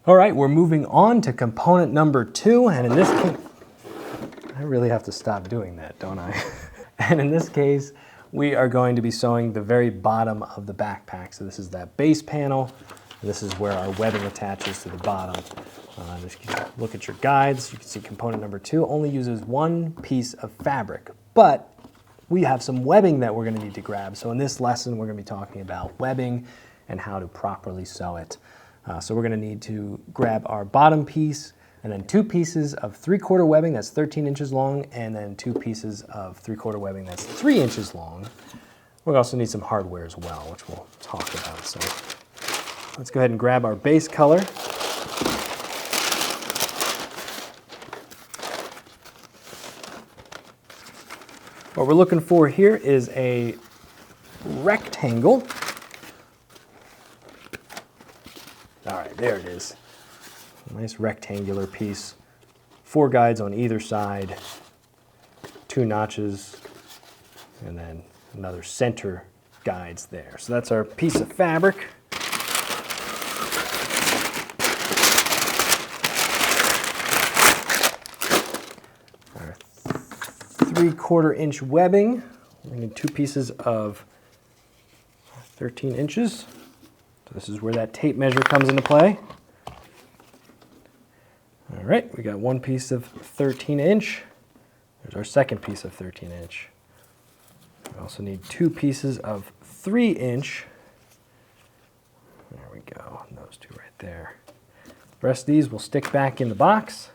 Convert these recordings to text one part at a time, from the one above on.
All right, we're moving on to component number 2, and in this case, I really have to stop doing that, don't I? And in this case, we are going to be sewing the very bottom of the backpack. So this is that base panel. This is where our webbing attaches to the bottom. If you look at your guides, you can see component number 2 only uses one piece of fabric, but we have some webbing that we're going to need to grab. So in this lesson, we're going to be talking about webbing and how to properly sew it. So we're going to need to grab our bottom piece and then 2 pieces of 3/4 webbing that's 13 inches long, and then 2 pieces of 3/4 webbing that's 3 inches long. We also need some hardware as well, which we'll talk about. So let's go ahead and grab our base color. What we're looking for here is a rectangle. All right, there it is. A nice rectangular piece. 4 guides on either side, 2 notches, and then another center guides there. So that's our piece of fabric. Our 3/4 inch webbing. We need 2 pieces of 13 inches. So this is where that tape measure comes into play. All right, we got 1 piece of 13 inch. There's our second piece of 13 inch. We also need 2 pieces of 3 inch. There we go, and those 2 right there. The rest of these will stick back in the box.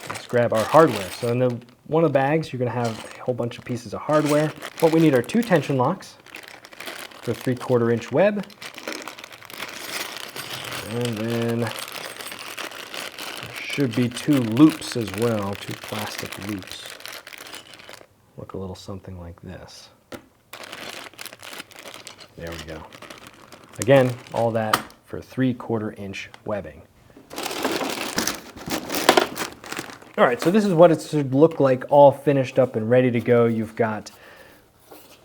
Let's grab our hardware. So in one of the bags, you're gonna have a whole bunch of pieces of hardware. What we need are 2 tension locks for 3/4 inch web. And then there should be 2 loops as well, 2 plastic loops. Look a little something like this. There we go. Again, all that for 3/4 inch webbing. All right, so this is what it should look like all finished up and ready to go. You've got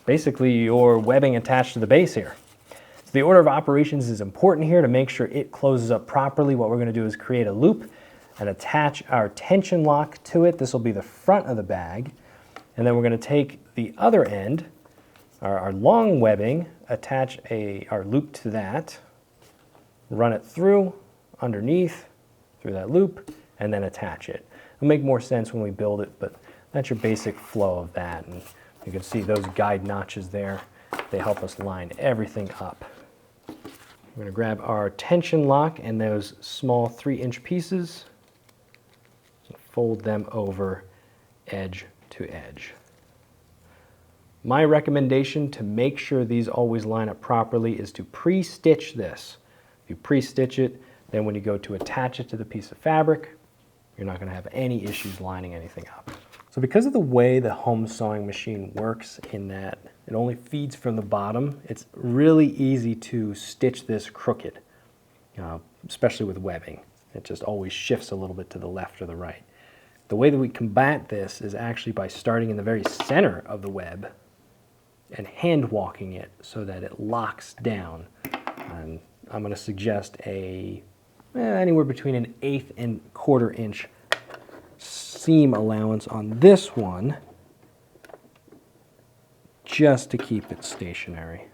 basically your webbing attached to the base here. So the order of operations is important here to make sure it closes up properly. What we're going to do is create a loop and attach our tension lock to it. This will be the front of the bag. And then we're going to take the other end, our long webbing, attach our loop to that, run it through, underneath, through that loop, and then attach it. It'll make more sense when we build it, but that's your basic flow of that. And you can see those guide notches there. They help us line everything up. We're going to grab our tension lock and those small 3-inch pieces, fold them over edge to edge. My recommendation to make sure these always line up properly is to pre-stitch this. If you pre-stitch it, then when you go to attach it to the piece of fabric, you're not going to have any issues lining anything up. So because of the way the home sewing machine works in that it only feeds from the bottom, it's really easy to stitch this crooked, especially with webbing. It just always shifts a little bit to the left or the right. The way that we combat this is actually by starting in the very center of the web and hand walking it so that it locks down. And I'm going to suggest anywhere between an 1/8 and 1/4 inch seam allowance on this one, just to keep it stationary.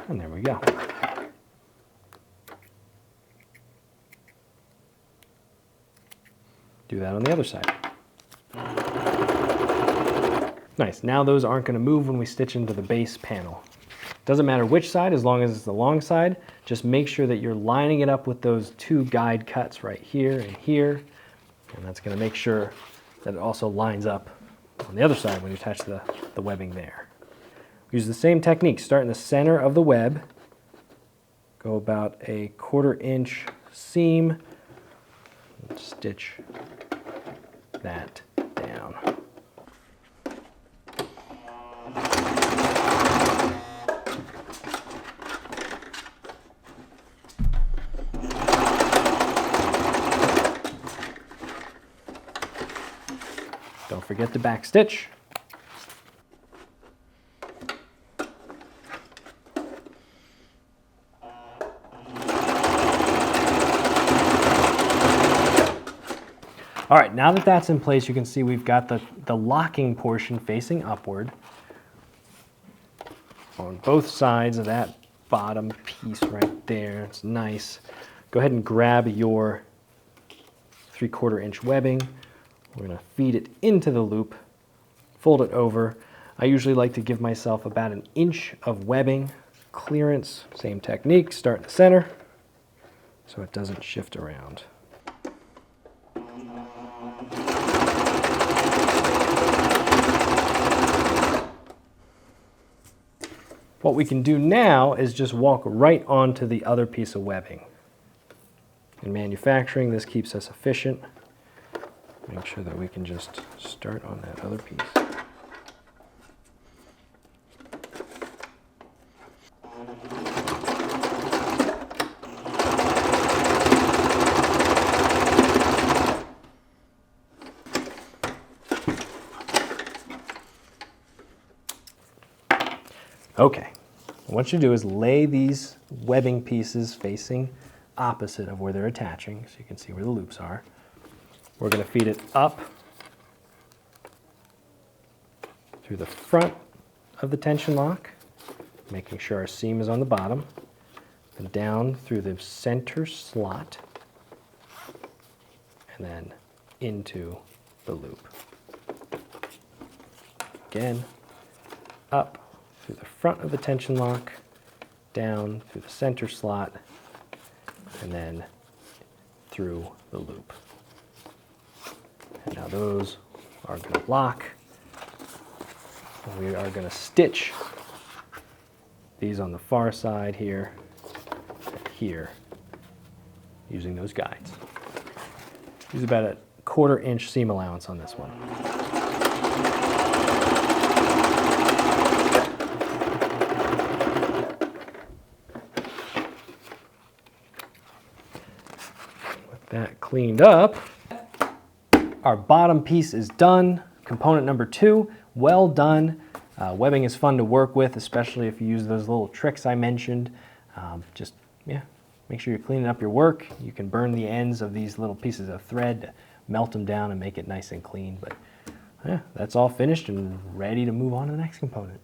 And there we go. Do that on the other side. Nice, now those aren't going to move when we stitch into the base panel. Doesn't matter which side, as long as it's the long side. Just make sure that you're lining it up with those 2 guide cuts right here and here. And that's going to make sure that it also lines up on the other side when you attach the webbing there. Use the same technique. Start in the center of the web. Go about a 1/4 inch seam. And stitch that down. Don't forget to back stitch. All right, now that that's in place, you can see we've got the locking portion facing upward on both sides of that bottom piece right there. It's nice. Go ahead and grab your 3/4 inch webbing. We're going to feed it into the loop, fold it over. I usually like to give myself about 1 inch of webbing clearance. Same technique, start in the center so it doesn't shift around. What we can do now is just walk right onto the other piece of webbing. In manufacturing, this keeps us efficient. Make sure that we can just start on that other piece. Okay, what you do is lay these webbing pieces facing opposite of where they're attaching, so you can see where the loops are. We're going to feed it up through the front of the tension lock, making sure our seam is on the bottom, and down through the center slot, and then into the loop. Again, up through the front of the tension lock, down through the center slot, and then through the loop. And now those are going to lock. We are going to stitch these on the far side here and here using those guides. Use about 1/4 inch seam allowance on this one. That cleaned up. Our bottom piece is done. Component number 2, well done. Webbing is fun to work with, especially if you use those little tricks I mentioned. Make sure you're cleaning up your work. You can burn the ends of these little pieces of thread to melt them down and make it nice and clean. But yeah, that's all finished and ready to move on to the next component.